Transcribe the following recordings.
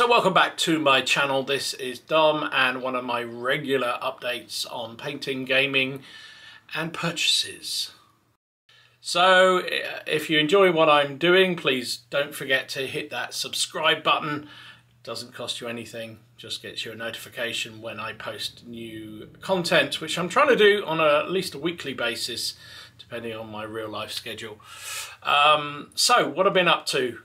So welcome back to my channel. This is Dom and one of my regular updates on painting, gaming and purchases. So if you enjoy what I'm doing, please don't forget to hit that subscribe button. It doesn't cost you anything, just gets you a notification when I post new content, which I'm trying to do on at least a weekly basis, depending on my real life schedule. So what I've been up to?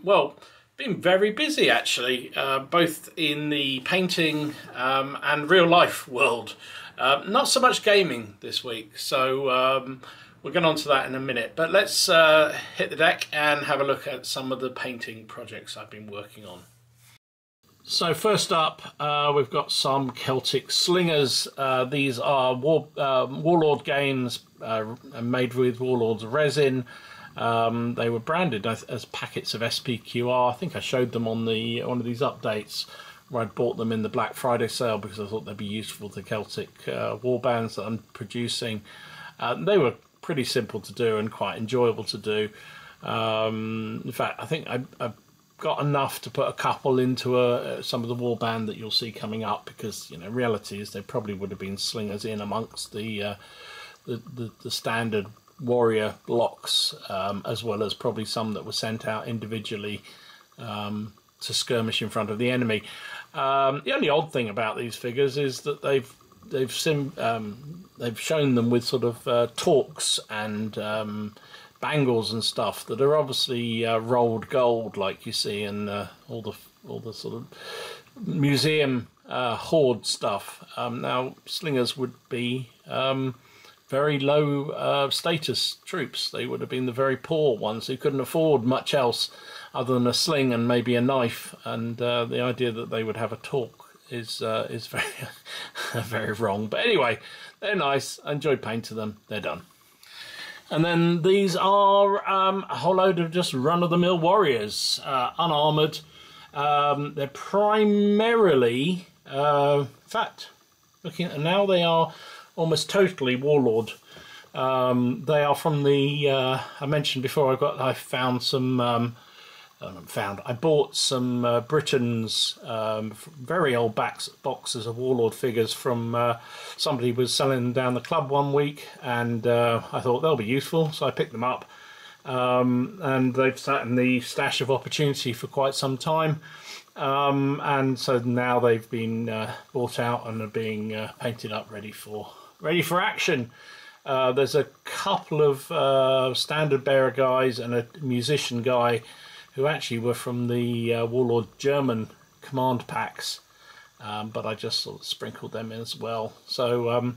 Well, been very busy actually, both in the painting and real life world. Not so much gaming this week, so we'll get on to that in a minute. But let's hit the deck and have a look at some of the painting projects I've been working on. So first up, we've got some Celtic slingers. These are Warlord games made with Warlord's resin. They were branded as packets of SPQR. I think I showed them on one of these updates where I'd bought them in the Black Friday sale because I thought they'd be useful to Celtic warbands that I'm producing. They were pretty simple to do and quite enjoyable to do. In fact, I think I've got enough to put a couple into some of the warband that you'll see coming up, because you know, reality is they probably would have been slingers in amongst the standard warrior blocks, as well as probably some that were sent out individually to skirmish in front of the enemy. The only odd thing about these figures is that they've shown them with sort of torques and bangles and stuff that are obviously rolled gold, like you see in all the sort of museum hoard stuff. Now slingers would be very low status troops. They would have been the very poor ones who couldn't afford much else other than a sling and maybe a knife, and the idea that they would have a torque is very very wrong. But anyway, they're nice. I enjoyed painting them. They're done. And then these are a whole load of just run-of-the-mill warriors, unarmoured. They're primarily, in fact, looking at them now, they are almost totally Warlord. They are from the I mentioned before. I found some. I bought some Britain's very old boxes of Warlord figures from somebody who was selling them down the club one week, and I thought they'll be useful, so I picked them up. And they've sat in the stash of opportunity for quite some time. And so now they've been bought out and are being painted up, ready for action. There's a couple of standard bearer guys and a musician guy who actually were from the Warlord German command packs, but I just sort of sprinkled them in as well. So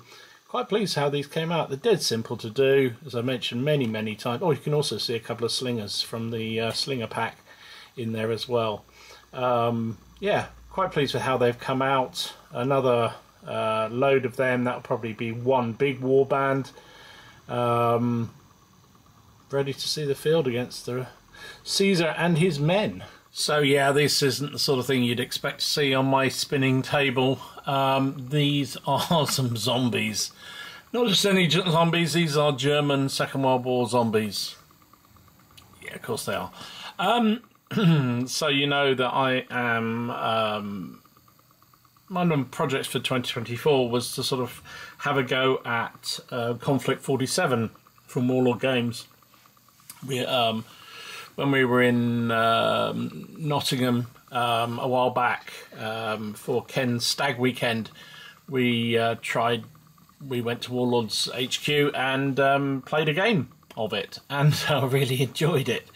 quite pleased how these came out. They're dead simple to do, as I mentioned many times. Oh, you can also see a couple of slingers from the slinger pack in there as well. Yeah, quite pleased with how they've come out. Another load of them. That'll probably be one big warband, ready to see the field against the Caesar and his men. So yeah, this isn't the sort of thing you'd expect to see on my spinning table. These are some zombies. Not just any zombies, these are German Second World War zombies. Yeah, of course they are. So you know that I am... one of my projects for 2024 was to sort of have a go at Konflikt 47 from Warlord Games. When we were in Nottingham a while back for Ken's Stag Weekend, we went to Warlord's HQ and played a game of it, and I really enjoyed it.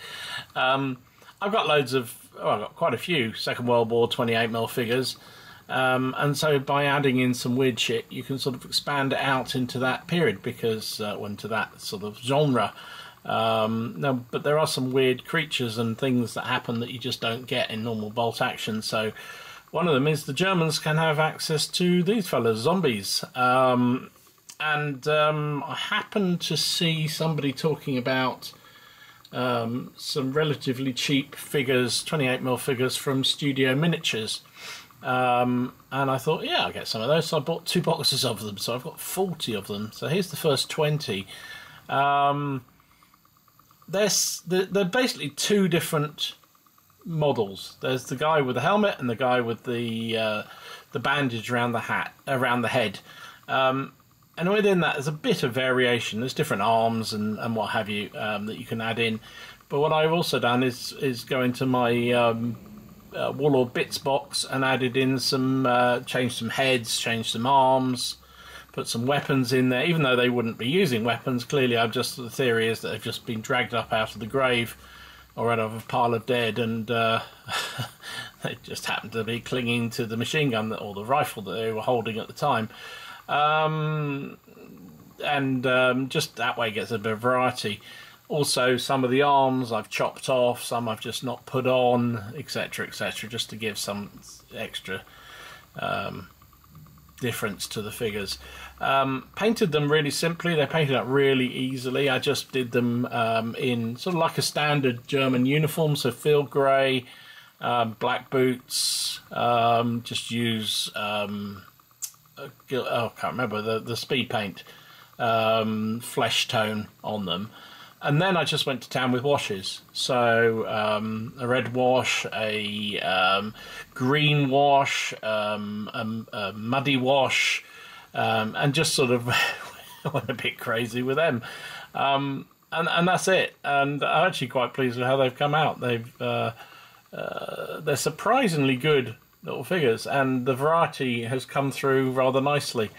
I've got loads of, I've got quite a few Second World War 28mm figures, and so by adding in some weird shit, you can sort of expand it out into that period, because into that sort of genre. No, but there are some weird creatures and things that happen that you just don't get in normal bolt action. So one of them is the Germans can have access to these fellas, zombies. And I happened to see somebody talking about some relatively cheap figures, 28mm figures from Studio Miniatures. And I thought, yeah, I'll get some of those. So I bought 2 boxes of them. So I've got 40 of them. So here's the first 20. They're basically 2 different models. There's the guy with the helmet and the guy with the bandage around the head. And within that, there's a bit of variation. There's different arms and what have you that you can add in. But what I've also done is go into my Warlord Bits box and added in some, changed some heads, changed some arms, put some weapons in there. Even though they wouldn't be using weapons, clearly the theory is that they've just been dragged up out of the grave or out of a pile of dead, and they just happened to be clinging to the machine gun or the rifle that they were holding at the time. Just that way gets a bit of variety. Also, some of the arms I've chopped off, some I've just not put on, etc., etc., just to give some extra difference to the figures. Painted them really simply. They painted up really easily. I just did them in sort of like a standard German uniform, so field grey, black boots, just use I can't remember the speed paint, flesh tone on them. And then I just went to town with washes. So a red wash, a green wash, a muddy wash, and just sort of went a bit crazy with them. And that's it. And I'm actually quite pleased with how they've come out. They're surprisingly good little figures, and the variety has come through rather nicely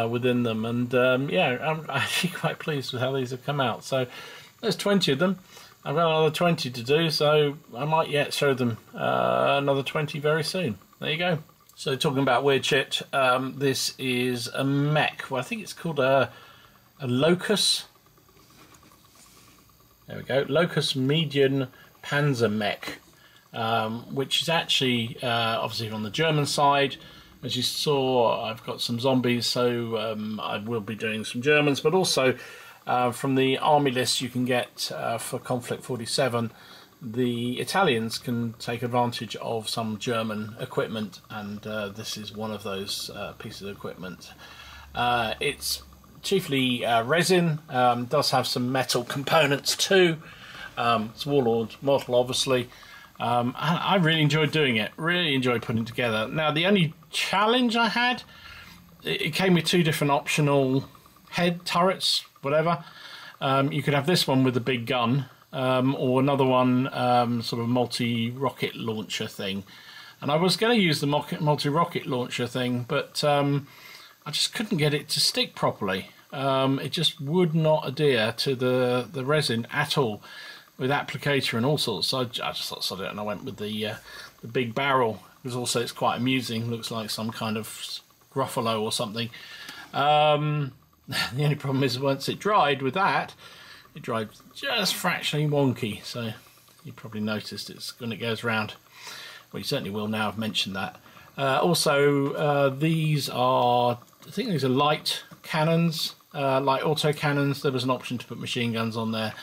within them, and yeah, I'm actually quite pleased with how these have come out. So there's 20 of them. I've got another 20 to do, so I might yet show them another 20 very soon. There you go. So talking about weird shit, this is a mech. Well, I think it's called a Locust. There we go, Locust medium Panzer mech. Which is actually obviously on the German side. As you saw, I've got some zombies, so I will be doing some Germans, but also from the army list you can get for Konflikt 47, the Italians can take advantage of some German equipment, and this is one of those pieces of equipment. It's chiefly resin, does have some metal components too. It's Warlord model, obviously. I really enjoyed doing it, really enjoyed putting it together. Now, the only challenge I had, it came with 2 different optional head turrets, whatever. You could have this one with a big gun, or another one, sort of multi-rocket launcher thing. And I was going to use the multi-rocket launcher thing, but I just couldn't get it to stick properly. It just would not adhere to the resin at all, with applicator and all sorts. So I just thought, sod it, and I went with the big barrel. Because also it's quite amusing. Looks like some kind of Gruffalo or something. The only problem is once it dried with that, it dried just fractionally wonky. So you probably noticed it's when it goes round. Well, you certainly will now. I've mentioned that. Also, these are, I think these are light cannons, light auto cannons. There was an option to put machine guns on there.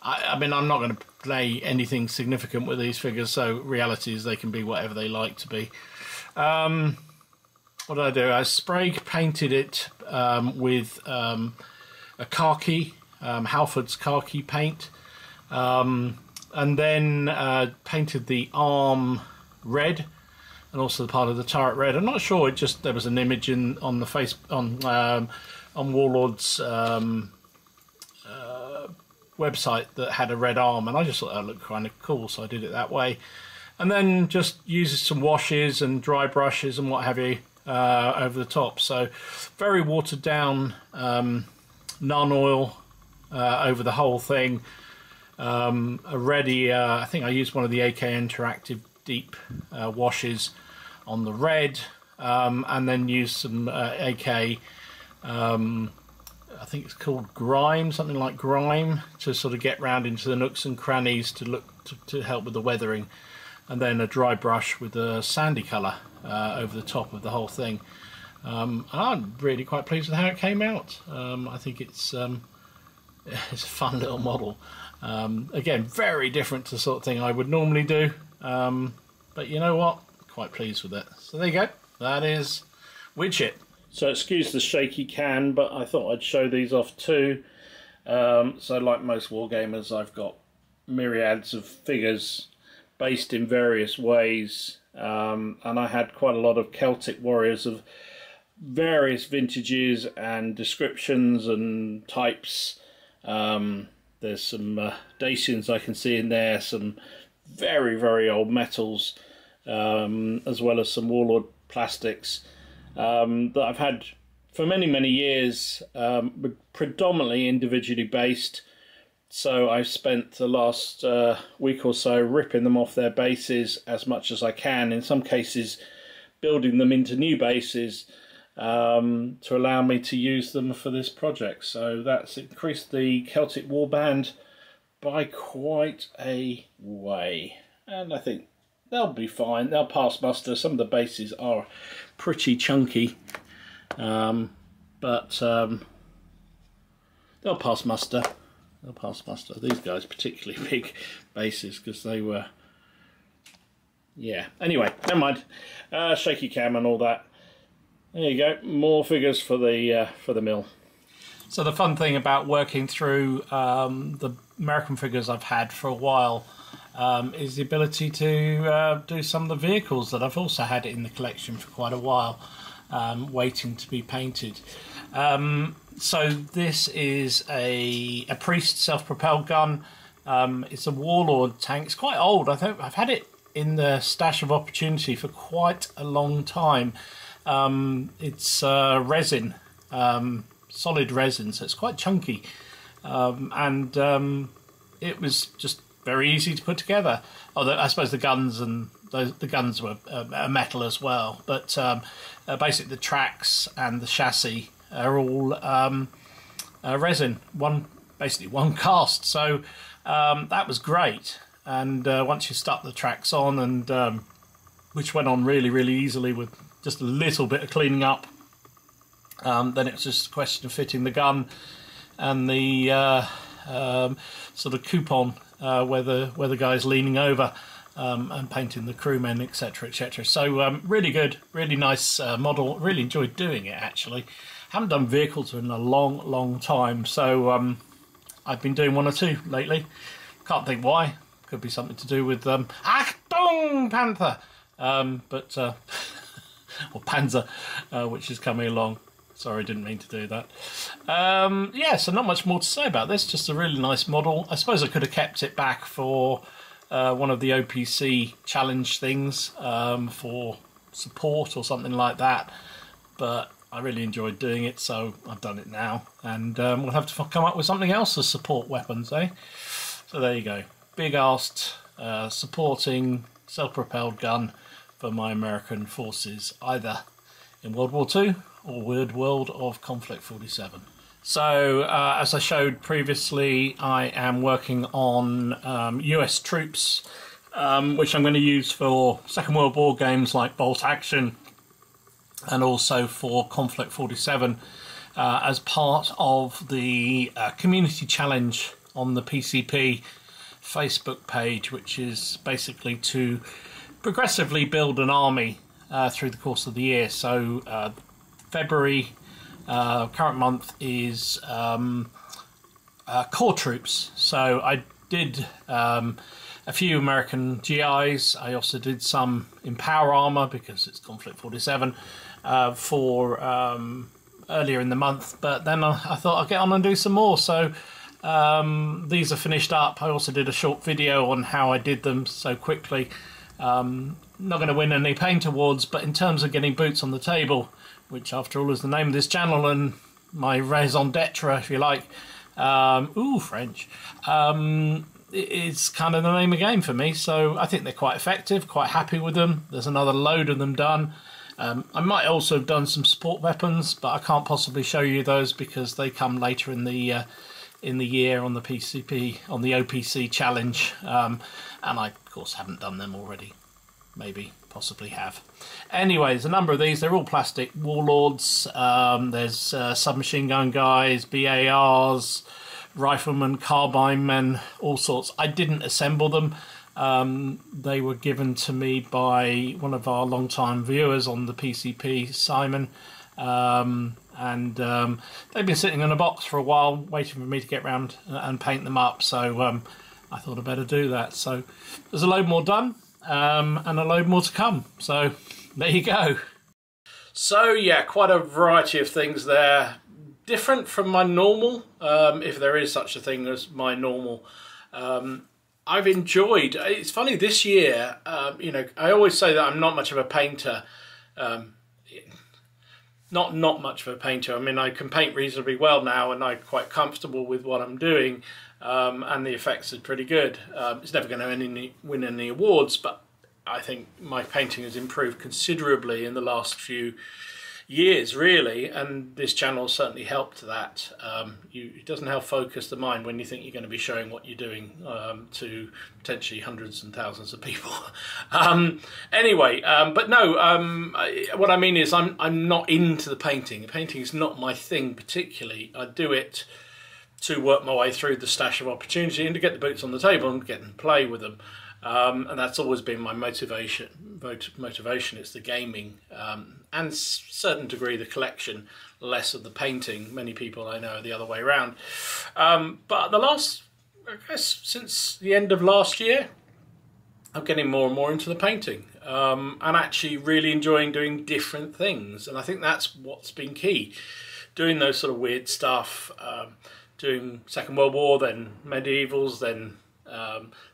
I mean, I'm not going to play anything significant with these figures, so reality is they can be whatever they like to be. What did I do? I spray painted it with a khaki, Halford's khaki paint, and then painted the arm red, and also the part of the turret red. I'm not sure. There was an image on the face on Warlord's website that had a red arm, and I just thought that looked kind of cool, so I did it that way. And then just used some washes and dry brushes and what have you over the top. So very watered down, none oil over the whole thing. Already, I think I used one of the AK Interactive Deep washes on the red, and then used some AK, I think it's called Grime, something like Grime, to sort of get round into the nooks and crannies to help with the weathering, and then a dry brush with a sandy colour over the top of the whole thing. I'm really quite pleased with how it came out. I think it's a fun little model. Again, very different to the sort of thing I would normally do, but you know what? Quite pleased with it. So there you go. That is Widget. So excuse the shaky can, but I thought I'd show these off too. So like most wargamers, I've got myriads of figures based in various ways, and I had quite a lot of Celtic warriors of various vintages and descriptions and types. There's some Dacians I can see in there, some very, very old metals, as well as some Warlord plastics that I've had for many, many years, predominantly individually based. So I've spent the last week or so ripping them off their bases as much as I can, in some cases building them into new bases to allow me to use them for this project. So that's increased the Celtic warband by quite a way, and I think they'll be fine. They'll pass muster. Some of the bases are pretty chunky, but they'll pass muster. They'll pass muster. These guys particularly big bases because they were, yeah. Anyway, never mind. Shaky cam and all that. There you go. More figures for the mill. So the fun thing about working through the American figures I've had for a while is the ability to do some of the vehicles that I've also had in the collection for quite a while, waiting to be painted. So this is a priest self-propelled gun. It's a Warlord tank. It's quite old. I think I've had it in the stash of opportunity for quite a long time. It's resin, solid resin, so it's quite chunky, and it was just very easy to put together. Although I suppose the guns and the guns were metal as well, but basically the tracks and the chassis are all resin, basically one cast. So that was great. And once you stuck the tracks on, and which went on really, really easily with just a little bit of cleaning up, then it's just a question of fitting the gun and the sort of coupon where the guy's leaning over, and painting the crewmen, etc., etc. So really good, really nice model. Really enjoyed doing it, actually. Haven't done vehicles in a long, long time, so I've been doing one or two lately. Can't think why. Could be something to do with Achtung Panther, but or Panzer, which is coming along. Sorry, didn't mean to do that. Yeah, so not much more to say about this. Just a really nice model. I suppose I could have kept it back for one of the OPC challenge things, for support or something like that. But I really enjoyed doing it, so I've done it now. And we'll have to come up with something else as support weapons, eh? So there you go. Big-assed, supporting, self-propelled gun for my American forces, either in World War II or World of Konflikt 47. So, as I showed previously, I am working on US troops, which I'm going to use for Second World War games like Bolt Action, and also for Konflikt 47, as part of the community challenge on the PCP Facebook page, which is basically to progressively build an army through the course of the year. So February, current month, is core troops. So I did a few American GIs. I also did some in power armor because it's Konflikt 47 for earlier in the month. But then I thought I'd get on and do some more. So these are finished up. I also did a short video on how I did them so quickly. Not going to win any paint awards, but in terms of getting boots on the table, which after all is the name of this channel and my raison d'etre, if you like, French, it's kind of the name of the game for me. So I think they're quite effective, quite happy with them. There's another load of them done. I might also have done some support weapons, but I can't possibly show you those because they come later in the year on the PCP, on the OPC challenge, and I of course haven't done them already. Maybe, possibly have. Anyway, there's a number of these. They're all plastic warlords. There's submachine gun guys, BARs, riflemen, carbine men, all sorts. I didn't assemble them. They were given to me by one of our long-time viewers on the PCP, Simon. And they've been sitting in a box for a while, waiting for me to get round and paint them up. So I thought I'd better do that. So there's a load more done, and a load more to come. So there you go. So yeah, quite a variety of things there. Different from my normal, if there is such a thing as my normal. I've enjoyed, it's funny this year, you know, I always say that I'm not much of a painter. Not much of a painter. I mean, I can paint reasonably well now, and I'm quite comfortable with what I'm doing, and the effects are pretty good. It's never going to win any awards, but I think my painting has improved considerably in the last few years, really, and this channel certainly helped that. It doesn't help focus the mind when you think you're going to be showing what you're doing to potentially hundreds and thousands of people. Anyway, but no, what I mean is I'm not into the painting. Painting is not my thing particularly. I do it to work my way through the stash of opportunity and to get the boots on the table and get and play with them. And that's always been my motivation. It's the gaming, and certain degree the collection, less of the painting. Many people I know are the other way around. But the last, I guess, since the end of last year, I'm getting more and more into the painting, and actually really enjoying doing different things. And I think that's what's been key, doing those sort of weird stuff, doing Second World War, then medievals, then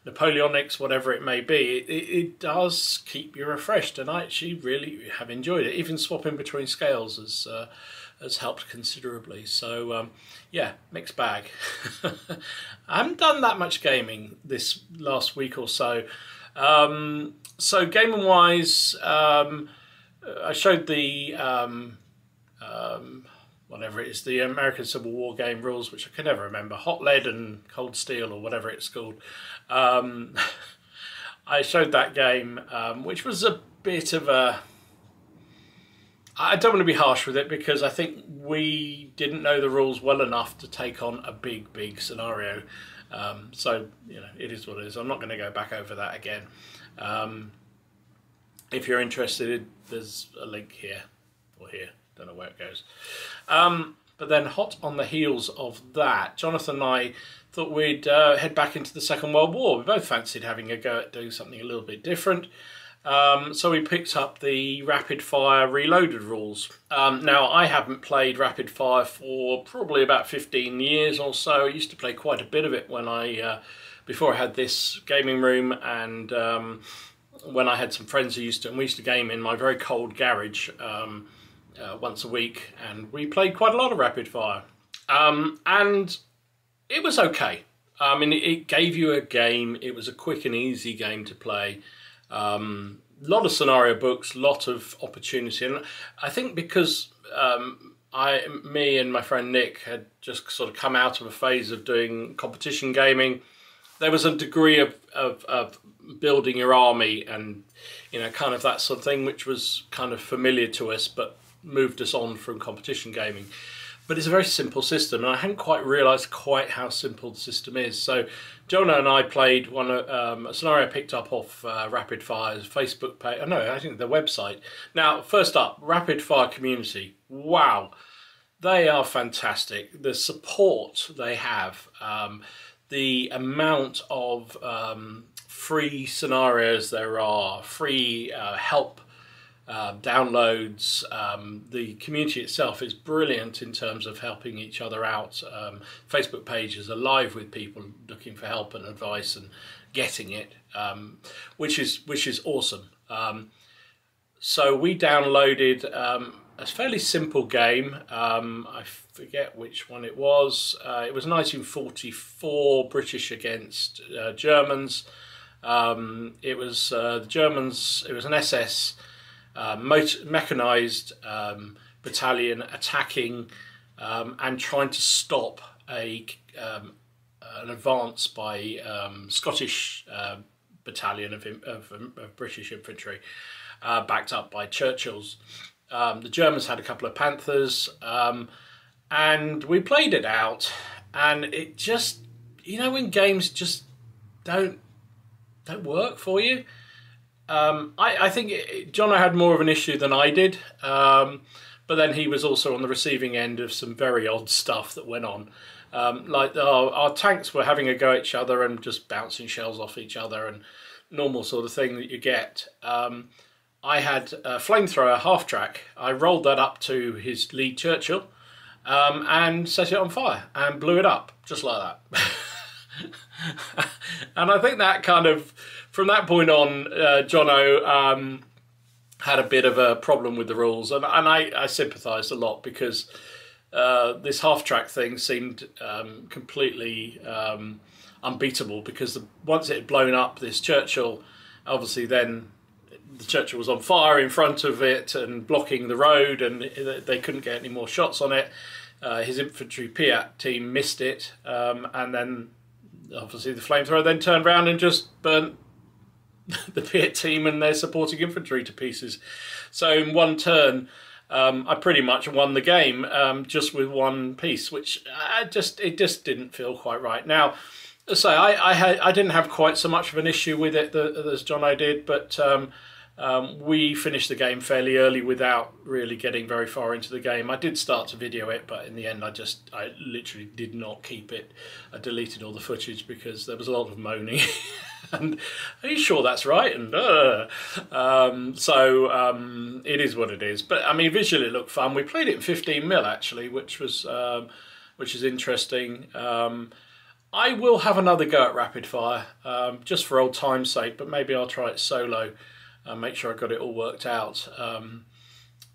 Napoleonics, whatever it may be. It does keep you refreshed, and I actually really have enjoyed it. Even swapping between scales has helped considerably. So yeah, mixed bag. I haven't done that much gaming this last week or so. So gaming wise, I showed the whatever it is, the American Civil War game rules, which I can never remember, Hot Lead and Cold Steel or whatever it's called. I showed that game, which was a bit of a... I don't want to be harsh with it, because I think we didn't know the rules well enough to take on a big scenario. So, you know, it is what it is. I'm not going to go back over that again. If you're interested, there's a link here or here. Don't know where it goes. But then hot on the heels of that, Jonathan and I thought we'd head back into the Second World War. We both fancied having a go at doing something a little bit different. So we picked up the Rapid Fire Reloaded rules. Now, I haven't played Rapid Fire for probably about 15 years or so. I used to play quite a bit of it when before I had this gaming room, and when I had some friends who used to, and we used to game in my very cold garage once a week, and we played quite a lot of Rapid Fire, and it was okay. I mean, it gave you a game. It was a quick and easy game to play. Lot of scenario books, lot of opportunity, and I think because me and my friend Nick had just sort of come out of a phase of doing competition gaming, there was a degree of building your army and, you know, kind of that sort of thing, which was kind of familiar to us, but moved us on from competition gaming. But it's a very simple system, and I hadn't quite realised quite how simple the system is. So Jonah and I played a scenario I picked up off Rapid Fire's Facebook page. No, I think their website. Now, first up, Rapid Fire community. Wow, they are fantastic. The support they have, the amount of free scenarios there are, free help downloads. The community itself is brilliant in terms of helping each other out. Facebook pages are live with people looking for help and advice and getting it, which is awesome. So we downloaded a fairly simple game. I forget which one it was. It was 1944, British against Germans. It was the Germans. It was an SS mechanized battalion attacking and trying to stop an advance by Scottish battalion of British infantry, backed up by Churchill's. The Germans had a couple of Panthers, and we played it out, and it just, you know, when games just don't work for you. I think Jono had more of an issue than I did, but then he was also on the receiving end of some very odd stuff that went on. Like our tanks were having a go at each other and just bouncing shells off each other and normal sort of thing that you get. I had a flamethrower half track. I rolled that up to his lead Churchill and set it on fire and blew it up just like that. And I think that kind of, from that point on, Jono had a bit of a problem with the rules, and I sympathised a lot, because this half-track thing seemed completely unbeatable, because once it had blown up this Churchill, obviously then the Churchill was on fire in front of it and blocking the road, and they couldn't get any more shots on it. His infantry Piat team missed it, and then obviously the flamethrower then turned around and just burnt the Piat team and their supporting infantry to pieces. So in one turn, I pretty much won the game just with one piece, which it just didn't feel quite right. Now, so I didn't have quite so much of an issue with it as Jono did, but we finished the game fairly early without really getting very far into the game. I did start to video it, but in the end I literally did not keep it. I deleted all the footage because there was a lot of moaning. And are you sure that's right? And it is what it is. But I mean, visually it looked fun. We played it in 15mm actually, which is interesting. I will have another go at rapid fire, just for old time's sake, but maybe I'll try it solo. Make sure I got it all worked out,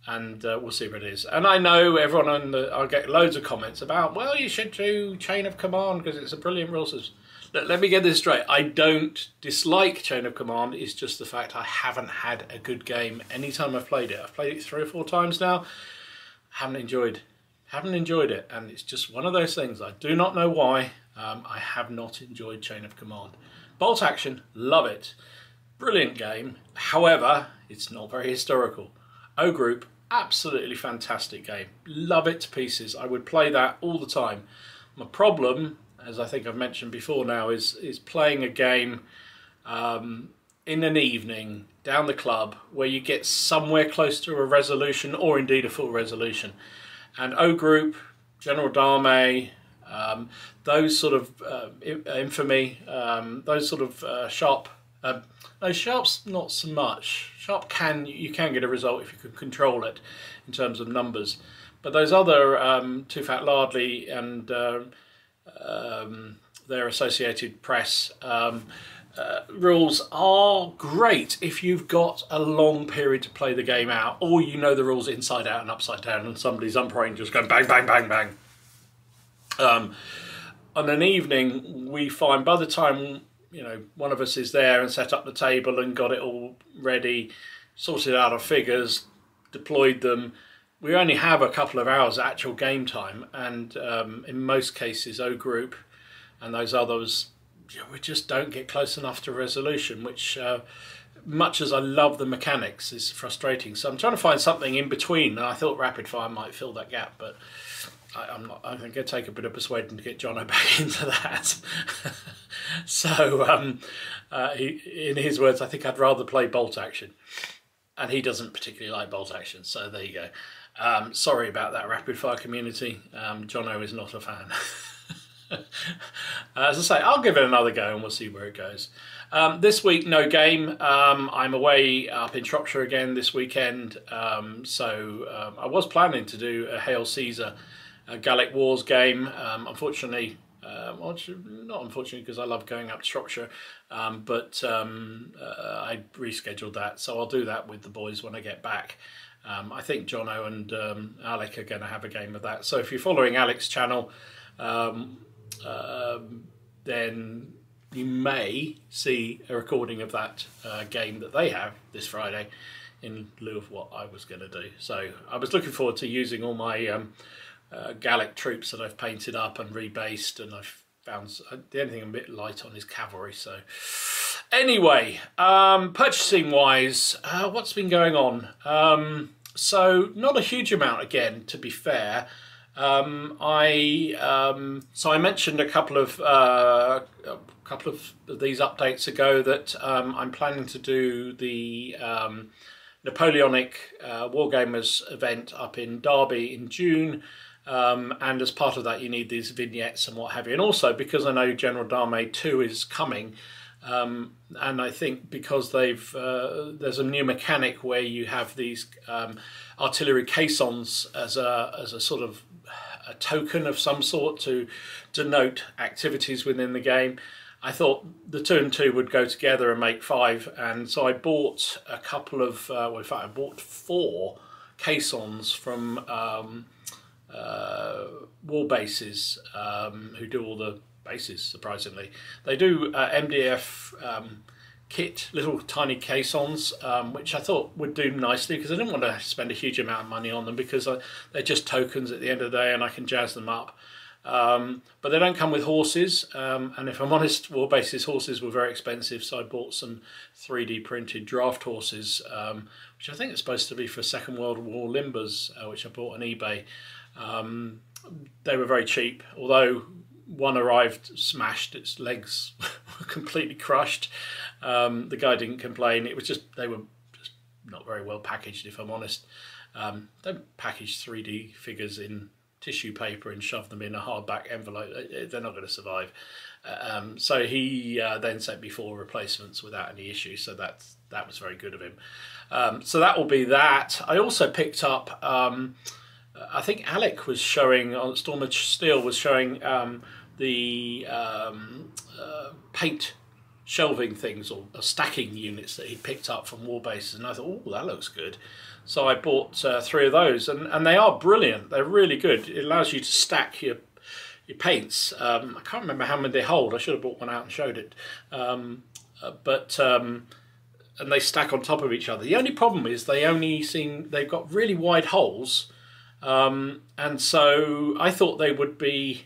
and we'll see what it is. And I know everyone I'll get loads of comments about, well, you should do Chain of Command because it's a brilliant rule system. Let me get this straight. I don't dislike Chain of Command. It's just the fact I haven't had a good game any time I've played it. I've played it 3 or 4 times now. Haven't enjoyed it, and it's just one of those things. I do not know why. I have not enjoyed Chain of Command. Bolt Action, love it. Brilliant game. However, it's not very historical. O Group, absolutely fantastic game. Love it to pieces. I would play that all the time. My problem, as I think I've mentioned before now, is playing a game in an evening down the club where you get somewhere close to a resolution or indeed a full resolution. And O Group, General Dame, those sort of infamy, those sort of sharp. No, sharp's not so much. Sharp you can get a result if you can control it in terms of numbers, but those other Too Fat Lardley and their associated press rules are great if you've got a long period to play the game out, or you know the rules inside out and upside down, and somebody's umpiring just going bang bang bang bang. On an evening, we find by the time one of us is there and set up the table and got it all ready, sorted out our figures, deployed them, we only have a couple of hours actual game time, and in most cases O Group and those others, we just don't get close enough to resolution, which much as I love the mechanics is frustrating. So I'm trying to find something in between, and I thought rapid fire might fill that gap, but I'm not. I think it'd take a bit of persuading to get Jono back into that. So in his words, I think I'd rather play Bolt Action, and he doesn't particularly like Bolt Action. So there you go. Sorry about that, rapid fire community. Jono is not a fan. As I say, I'll give it another go and we'll see where it goes. This week, no game. I'm away up in Shropshire again this weekend, so I was planning to do a Hail Caesar Gallic Wars game. Unfortunately, well, not unfortunately because I love going up to Shropshire, but I rescheduled that, so I'll do that with the boys when I get back. I think Jono and Alec are going to have a game of that, so if you're following Alec's channel, then you may see a recording of that game that they have this Friday in lieu of what I was going to do. So I was looking forward to using all my Gallic troops that I've painted up and rebased, and I've found the only thing I'm a bit light on is cavalry. So anyway, purchasing wise, what's been going on? So not a huge amount again, to be fair. So I mentioned a couple of these updates ago that I'm planning to do the Napoleonic Wargamers event up in Derby in June. and as part of that you need these vignettes and what have you. And also because I know General Dame 2 is coming, and I think because there's a new mechanic where you have these artillery caissons as a sort of a token of some sort to denote activities within the game. I thought the 2 and 2 would go together and make 5, and so I bought a couple of, well, in fact I bought 4 caissons from war bases who do all the bases, surprisingly. They do MDF kit, little tiny caissons, which I thought would do nicely because I didn't want to spend a huge amount of money on them because they're just tokens at the end of the day and I can jazz them up. But they don't come with horses, and if I'm honest, Warbase's horses were very expensive, so I bought some 3D printed draft horses, which I think are supposed to be for Second World War limbers, which I bought on eBay. They were very cheap, although one arrived smashed, its legs were completely crushed. The guy didn't complain. It was just, they were just not very well packaged, if I'm honest. Don't package 3D figures in tissue paper and shove them in a hardback envelope. They're not going to survive. So he then sent me 4 replacements without any issue, so that was very good of him. So that will be that. I also picked up, I think Alec was showing, on Storm of Steel was showing the paint shelving things or stacking units that he picked up from Warbases, and I thought, oh, that looks good. So I bought 3 of those, and they are brilliant. They're really good. It allows you to stack your paints. I can't remember how many they hold. I should have brought one out and showed it. And they stack on top of each other. The only problem is they've got really wide holes, and so I thought they would be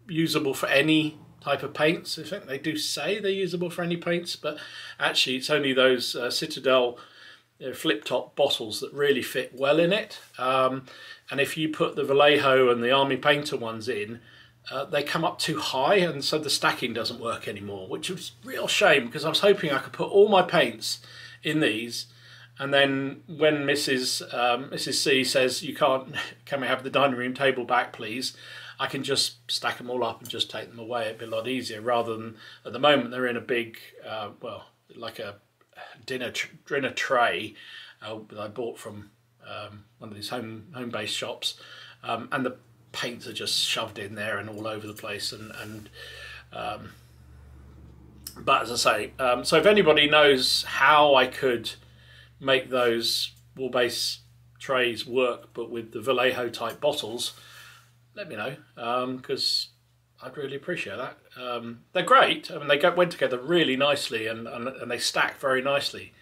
usable for any type of paints. I think they do say they're usable for any paints, but actually it's only those Citadel flip-top bottles that really fit well in it. And if you put the Vallejo and the Army Painter ones in, they come up too high, and so the stacking doesn't work anymore, which was a real shame because I was hoping I could put all my paints in these, and then when Mrs. C says, you can't, can we have the dining room table back please, I can just stack them all up and just take them away. It'd be a lot easier rather than, at the moment they're in a big, well, like a dinner tray that I bought from one of these home-based shops, and the paints are just shoved in there and all over the place. But as I say, so if anybody knows how I could make those Warbase trays work, but with the Vallejo type bottles, let me know, because I'd really appreciate that. They're great. I mean, they went together really nicely, and they stack very nicely,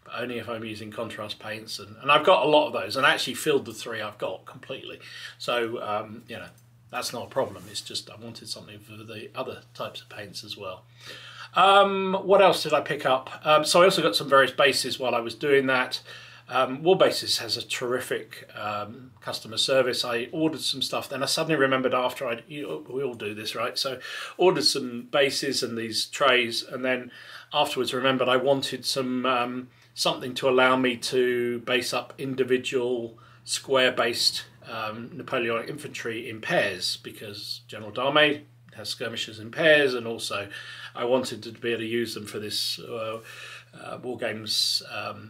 but only if I'm using contrast paints. And I've got a lot of those, and actually filled the 3 I've got completely. So, you know, that's not a problem. It's just I wanted something for the other types of paints as well. What else did I pick up? So I also got some various bases while I was doing that. Warbases has a terrific customer service. I ordered some stuff, then I suddenly remembered after we all do this, right? So ordered some bases and these trays, and then afterwards remembered I wanted some something to allow me to base up individual square-based Napoleonic infantry in pairs, because General Dame has skirmishers in pairs, and also I wanted to be able to use them for this Wargames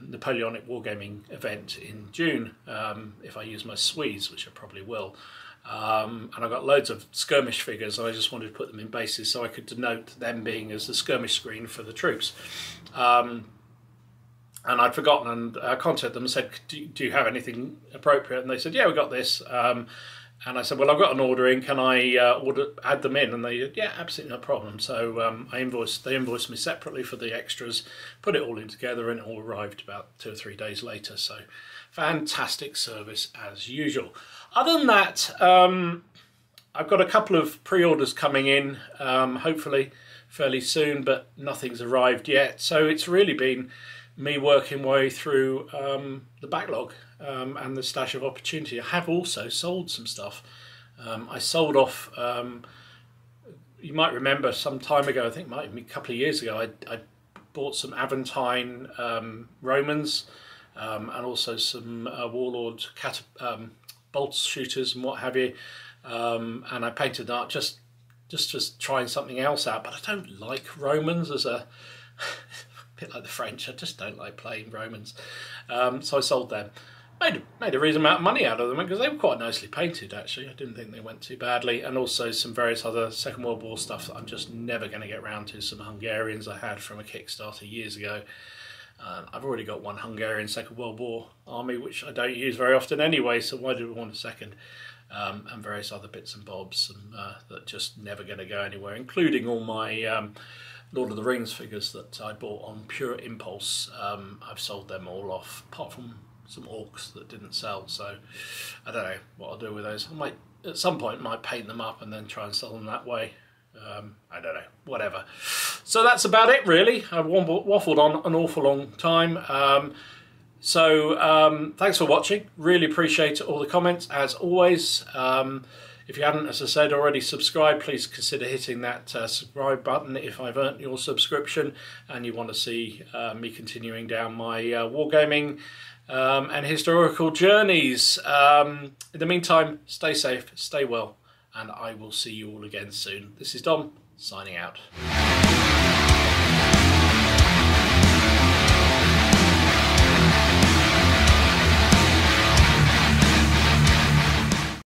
Napoleonic Wargaming event in June, if I use my Swedes, which I probably will. And I've got loads of skirmish figures, and I just wanted to put them in bases so I could denote them being as the skirmish screen for the troops. And I'd forgotten, and I contacted them and said, do you have anything appropriate? And they said, yeah, we got this. And I said, well, I've got an order in, can I add them in? And they said, yeah, absolutely no problem. So they invoiced me separately for the extras, put it all in together, and it all arrived about 2 or 3 days later. So fantastic service as usual. Other than that, I've got a couple of pre-orders coming in, hopefully fairly soon, but nothing's arrived yet. So it's really been me working my way through the backlog and the stash of opportunity. I have also sold some stuff. I sold off, you might remember some time ago, I think it might have been a couple of years ago, I bought some Aventine Romans, and also some Warlord bolt shooters and what have you, and I painted that just trying something else out. But I don't like Romans as a bit like the French. I just don't like playing Romans, so I sold them. Made a reasonable amount of money out of them because they were quite nicely painted, actually. I didn't think they went too badly. And also some various other Second World War stuff that I'm just never going to get round to. Some Hungarians I had from a Kickstarter years ago. I've already got one Hungarian Second World War army, which I don't use very often anyway, so why do we want a second? And various other bits and bobs that just never going to go anywhere, including all my Lord of the Rings figures that I bought on pure impulse. I've sold them all off, apart from some orcs that didn't sell, so I don't know what I'll do with those. I might at some point paint them up and then try and sell them that way. I don't know, whatever. So that's about it really. I've waffled on an awful long time. Thanks for watching. Really appreciate all the comments as always. If you haven't, as I said, already subscribed, please consider hitting that subscribe button if I've earned your subscription and you want to see me continuing down my wargaming and historical journeys. In the meantime, stay safe, stay well, and I will see you all again soon. This is Dom, signing out.